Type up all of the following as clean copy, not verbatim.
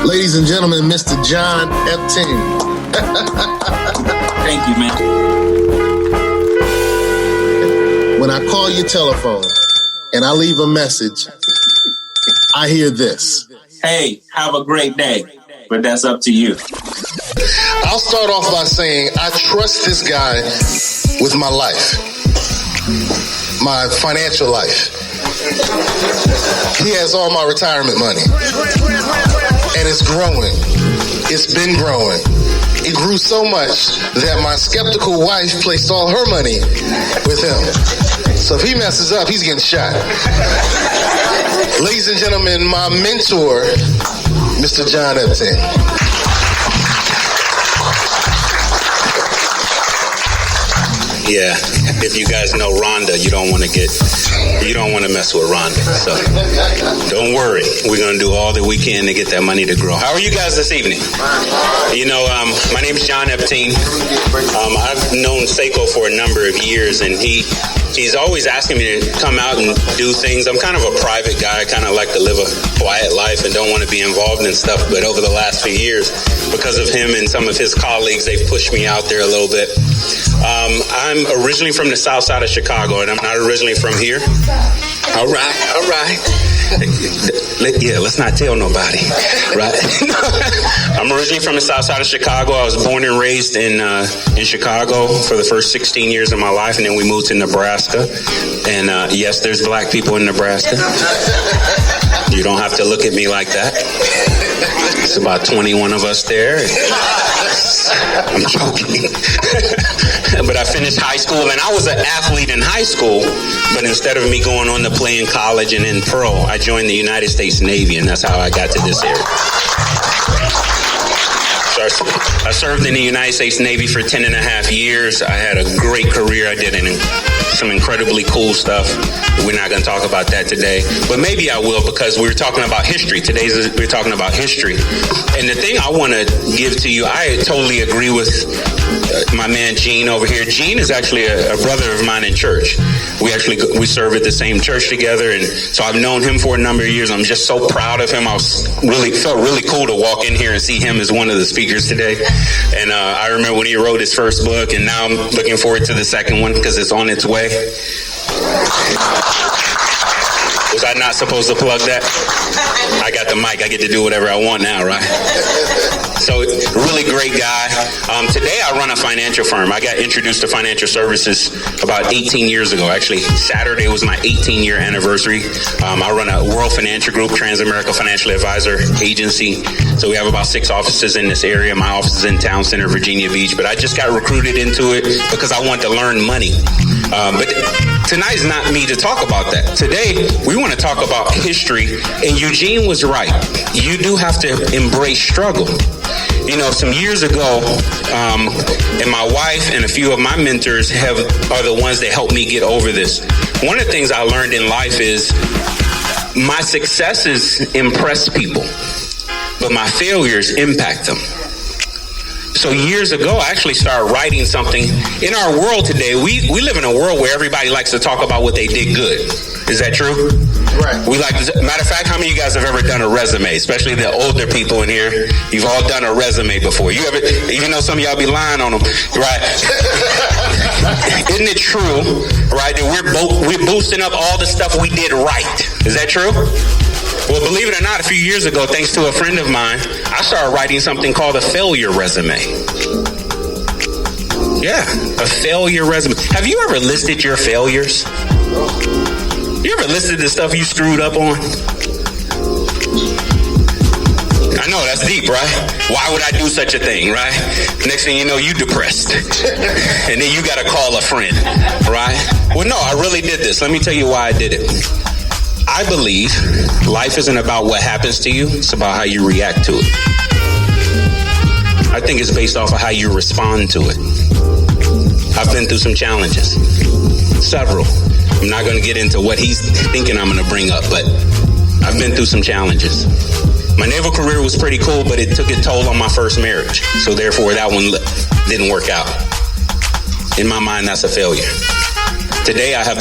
Ladies and gentlemen, Mr. John Epting. Thank you, man. When I call your telephone and I leave a message, I hear this. Hey, have a great day. But that's up to you. I'll start off by saying I trust this guy with my life, my financial life. He has all my retirement money. And it's growing. It's been growing. It grew so much that my skeptical wife placed all her money with him. So if he messes up, he's getting shot. Ladies and gentlemen, my mentor, Mr. John Epting. Yeah, if you guys know Rhonda, you don't want to mess with Rhonda. So don't worry. We're going to do all that we can to get that money to grow. How are you guys this evening? You know, my name is John Epting. I've known Seiko for a number of years, and he's always asking me to come out and do things. I'm kind of a private guy. I kind of like to live a quiet life and don't want to be involved in stuff. But over the last few years, because of him and some of his colleagues, they've pushed me out there a little bit. I'm originally from the south side of Chicago, and I'm not originally from here. All right. Yeah, let's not tell nobody, right? I'm originally from the south side of Chicago. I was born and raised in Chicago for the first 16 years of my life, and then we moved to Nebraska. And yes, there's black people in Nebraska. You don't have to look at me like that. It's about 21 of us there. I'm joking. But I finished high school, and I was an athlete in high school, but instead of me going on to play in college and in pro, I joined the United States Navy, and that's how I got to this area. So I served in the United States Navy for 10 and a half years. I had a great career. I did some incredibly cool stuff. We're not going to talk about that today, but maybe I will, because we're talking about history. We're talking about history. And the thing I want to give to you, I totally agree with my man Gene over here. Gene is actually a brother of mine in church. We serve at the same church together, and so I've known him for a number of years. I'm just so proud of him. Felt really cool to walk in here and see him as one of the speakers today. And I remember when he wrote his first book, and now I'm looking forward to the second one because it's on its way. Was I not supposed to plug that? I got the mic. I get to do whatever I want now, right? So, really great guy. Today I run a financial firm. I got introduced to financial services about 18 years ago. Actually, Saturday was my 18-year anniversary. I run a World Financial Group, Trans-America Financial Advisor Agency. So we have about 6 offices in this area. My office is in Town Center, Virginia Beach. But I just got recruited into it because I want to learn money. But tonight's not me to talk about that. Today, we want to talk about history. And Eugene was right. You do have to embrace struggle. You know, some years ago, and my wife and a few of my mentors are the ones that helped me get over this. One of the things I learned in life is my successes impress people, but my failures impact them. So years ago, I actually started writing something. In our world today, we live in a world where everybody likes to talk about what they did good. Is that true? Right. Matter of fact, how many of you guys have ever done a resume? Especially the older people in here. You've all done a resume before. You ever, even though some of y'all be lying on them, right? Isn't it true, right, that we're boosting up all the stuff we did right? Is that true? Well, believe it or not, a few years ago, thanks to a friend of mine, I started writing something called a failure resume. Yeah, a failure resume. Have you ever listed your failures? You ever listed the stuff you screwed up on? I know, that's deep, right? Why would I do such a thing, right? Next thing you know, you depressed. And then you got to call a friend, right? Well, no, I really did this. Let me tell you why I did it. I believe life isn't about what happens to you. It's about how you react to it. I think it's based off of how you respond to it. I've been through some challenges. Several. I'm not going to get into what he's thinking I'm going to bring up, but I've been through some challenges. My naval career was pretty cool, but it took a toll on my first marriage. So therefore, that one didn't work out. In my mind, that's a failure. Today, I have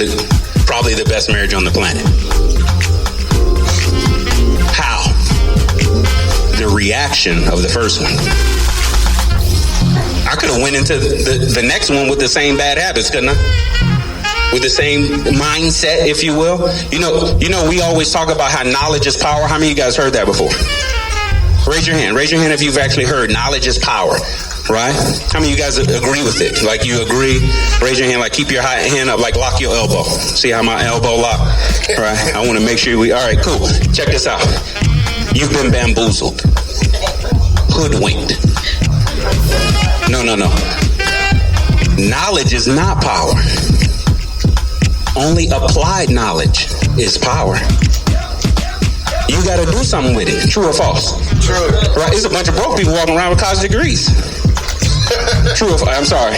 probably the best marriage on the planet. How? The reality reaction of the first one. I could have went into the next one with the same bad habits, couldn't I? With the same mindset, if you will. You know, we always talk about how knowledge is power. How many of you guys heard that before? Raise your hand. Raise your hand if you've actually heard knowledge is power. Right? How many of you guys agree with it? Like you agree? Raise your hand. Like keep your hand up. Like lock your elbow. See how my elbow lock? Right? I want to make sure all right, cool. Check this out. You've been bamboozled. Hoodwinked. No. Knowledge is not power. Only applied knowledge is power. You got to do something with it. True or false? True. Right? There's a bunch of broke people walking around with college degrees. True or false? I'm sorry.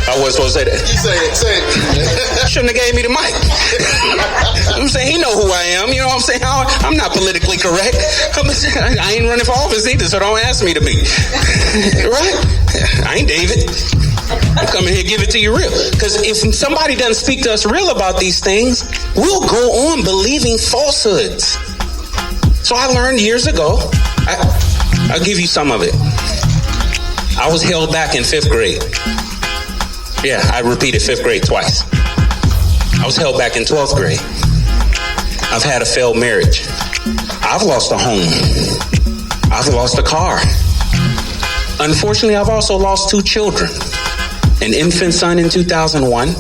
I wasn't supposed to say that. Say it. Shouldn't have gave me the mic. I'm saying he know who I am. You know what I'm saying? I'm not politically correct. I ain't running for office either, so don't ask me to be. Right? I ain't David. I'm coming here to give it to you real. Because if somebody doesn't speak to us real about these things, we'll go on believing falsehoods. So I learned years ago, I'll give you some of it. I was held back in 5th grade. Yeah, I repeated 5th grade twice. I was held back in 12th grade. I've had a failed marriage. I've lost a home. I've lost a car. Unfortunately, I've also lost 2 children. An infant son in 2001.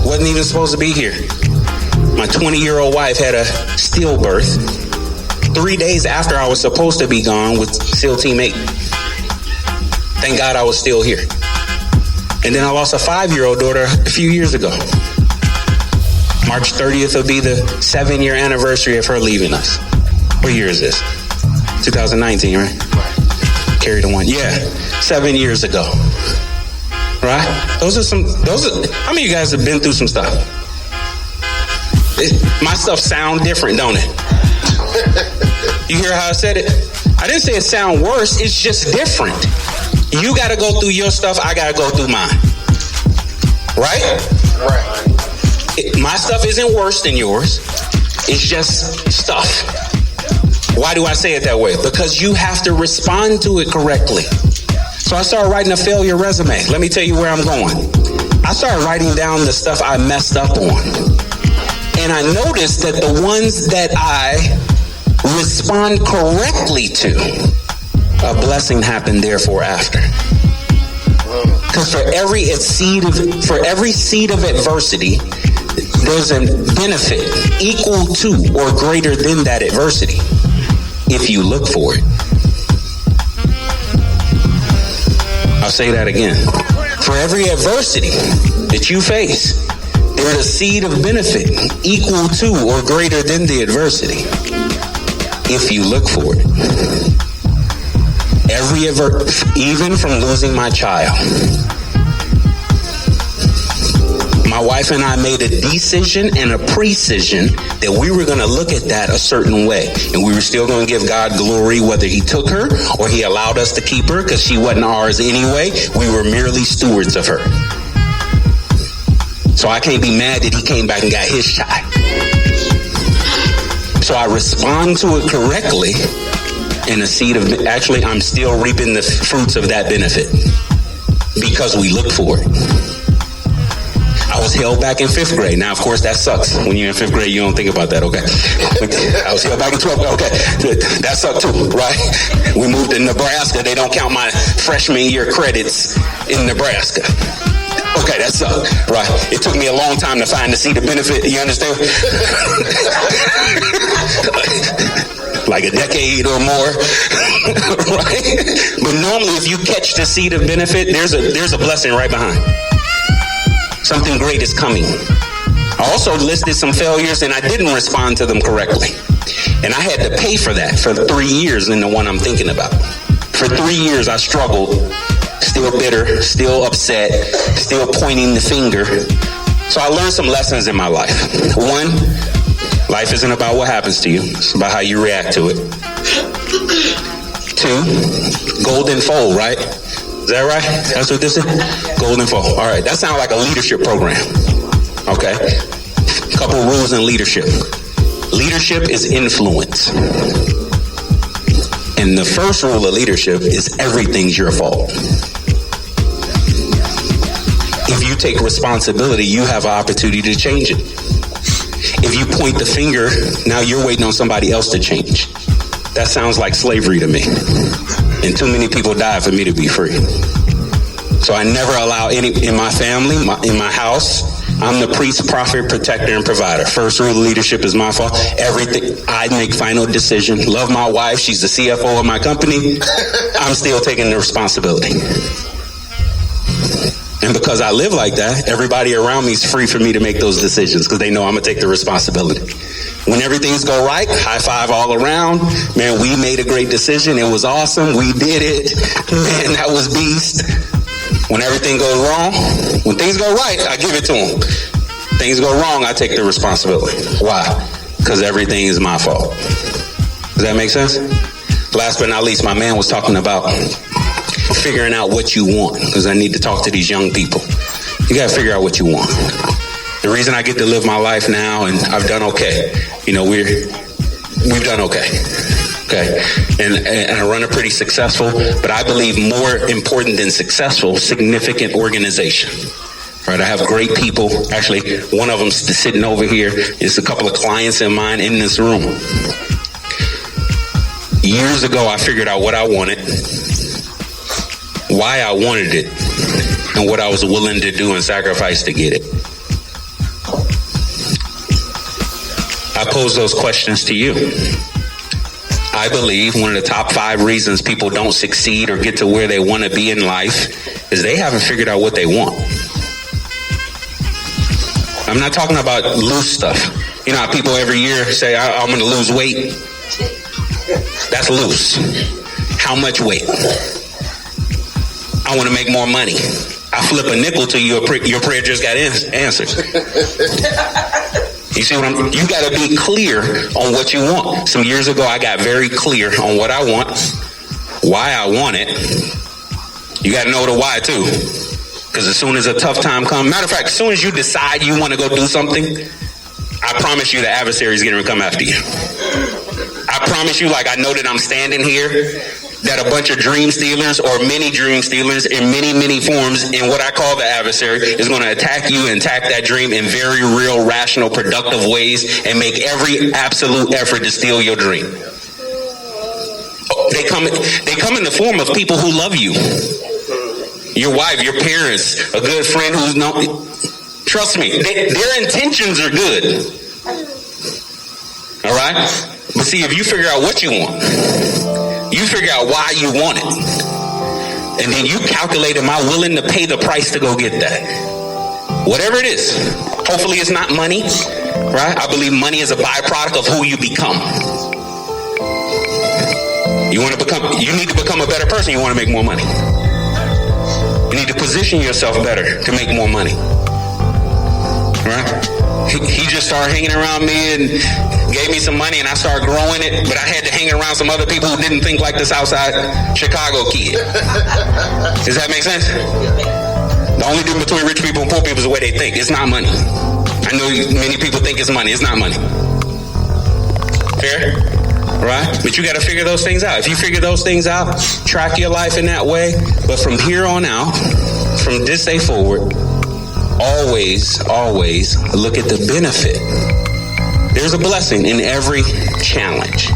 Wasn't even supposed to be here. My 20-year-old wife had a stillbirth 3 days after I was supposed to be gone with SEAL Team 8. Thank God I was still here. And then I lost a 5-year-old daughter a few years ago. March 30th will be the 7-year anniversary of her leaving us. What year is this? 2019, right? Carry the one. Yeah, 7 years ago. Right? How many of you guys have been through some stuff? My stuff sound different, don't it? You hear how I said it? I didn't say it sound worse. It's just different. You got to go through your stuff. I got to go through mine. Right? My stuff isn't worse than yours. It's just stuff. Why do I say it that way? Because you have to respond to it correctly. So I started writing a failure resume. Let me tell you where I'm going. I started writing down the stuff I messed up on. And I noticed that the ones that I respond correctly to, a blessing happened therefore after. Because for every seed of adversity, there's a benefit equal to or greater than that adversity, if you look for it. I'll say that again. For every adversity that you face, there's a seed of benefit equal to or greater than the adversity, if you look for it. Even from losing my child, my wife and I made a decision and a precision that we were going to look at that a certain way. And we were still going to give God glory whether he took her or he allowed us to keep her, because she wasn't ours anyway. We were merely stewards of her. So I can't be mad that he came back and got his child. So I respond to it correctly, and actually I'm still reaping the fruits of that benefit because we look for it. I was held back in 5th grade. Now, of course, that sucks. When you're in 5th grade, you don't think about that, okay? I was held back in 12th grade, okay. That sucked too, right? We moved to Nebraska. They don't count my freshman year credits in Nebraska. Okay, that sucked, right? It took me a long time to find the seed of benefit, you understand? Like a decade or more, right? But normally if you catch the seed of benefit, there's a blessing right behind. Something great is coming. I also listed some failures and I didn't respond to them correctly. And I had to pay for that for 3 years in the one I'm thinking about. For 3 years I struggled, still bitter, still upset, still pointing the finger. So I learned some lessons in my life. 1, life isn't about what happens to you. It's about how you react to it. 2, golden fold, right? Is that right? That's what this is? Golden fold. All right. That sounds like a leadership program. Okay. Couple rules in leadership. Leadership is influence. And the first rule of leadership is everything's your fault. If you take responsibility, you have an opportunity to change it. If you point the finger, now you're waiting on somebody else to change. That sounds like slavery to me. And too many people died for me to be free. So I never allow any, in my family, in my house, I'm the priest, prophet, protector, and provider. First rule of leadership is my fault. Everything, I make final decision. Love my wife. She's the CFO of my company. I'm still taking the responsibility. And because I live like that, everybody around me is free for me to make those decisions because they know I'm going to take the responsibility. When everything's go right, high five all around. Man, we made a great decision. It was awesome. We did it. Man, that was beast. When everything goes wrong, when things go right, I give it to them. Things go wrong, I take the responsibility. Why? Because everything is my fault. Does that make sense? Last but not least, my man was talking about figuring out what you want, because I need to talk to these young people. You got to figure out what you want. The reason I get to live my life now, and I've done okay. You know, we've done okay. Okay, and I run a pretty successful, but I believe more important than successful, significant organization. Right, I have great people. Actually, one of them sitting over here is a couple of clients of mine in this room. Years ago, I figured out what I wanted, why I wanted it, and what I was willing to do and sacrifice to get it. I pose those questions to you. I believe one of the top 5 reasons people don't succeed or get to where they want to be in life is they haven't figured out what they want. I'm not talking about loose stuff. You know how people every year say, I'm going to lose weight? That's loose. How much weight? I want to make more money. I flip a nickel to you, your prayer just got answered. You see what you got to be clear on what you want. Some years ago, I got very clear on what I want, why I want it. You got to know the why too. Because as soon as a tough time comes, matter of fact, as soon as you decide you want to go do something, I promise you the adversary is going to come after you. I promise you, like I know that I'm standing here, that a bunch of dream stealers or many dream stealers in many, many forms in what I call the adversary is going to attack you and attack that dream in very real, rational, productive ways and make every absolute effort to steal your dream. They come in the form of people who love you. Your wife, your parents, a good friend who's trust me, their intentions are good. All right? But see, if you figure out what you want, you figure out why you want it, and then you calculate, am I willing to pay the price to go get that? Whatever it is. Hopefully it's not money, right? I believe money is a byproduct of who you become. You need to become a better person. You want to make more money. You need to position yourself better to make more money. Right? He just started hanging around me and gave me some money, and I started growing it, but I had to hang around some other people who didn't think like the Southside Chicago kid. Does that make sense? The only difference between rich people and poor people is the way they think. It's not money. I know many people think it's money. It's not money. Fair? Right? But you got to figure those things out. If you figure those things out, track your life in that way. But from here on out, from this day forward, always look at the benefit. There's a blessing in every challenge.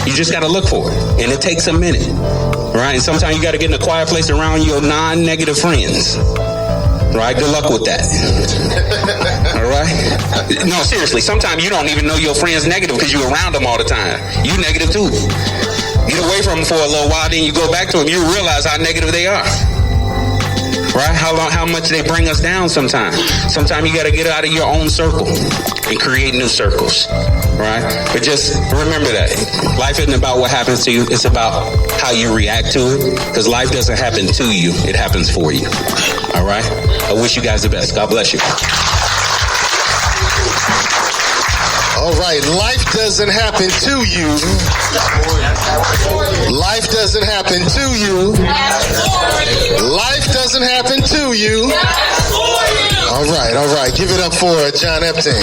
You just got to look for it. And it takes a minute. Right? And sometimes you got to get in a quiet place around your non-negative friends. Right? Good luck with that. All right? No, seriously. Sometimes you don't even know your friend's negative because you're around them all the time. You negative too. Get away from them for a little while, then you go back to them. You realize how negative they are. Right? How much they bring us down sometimes. Sometimes you got to get out of your own circle and create new circles. Right? But just remember that. Life isn't about what happens to you. It's about how you react to it. Because life doesn't happen to you. It happens for you. All right? I wish you guys the best. God bless you. All right. Life doesn't happen to you. Life doesn't happen to you. Life doesn't happen to you. All right. Give it up for John Epting.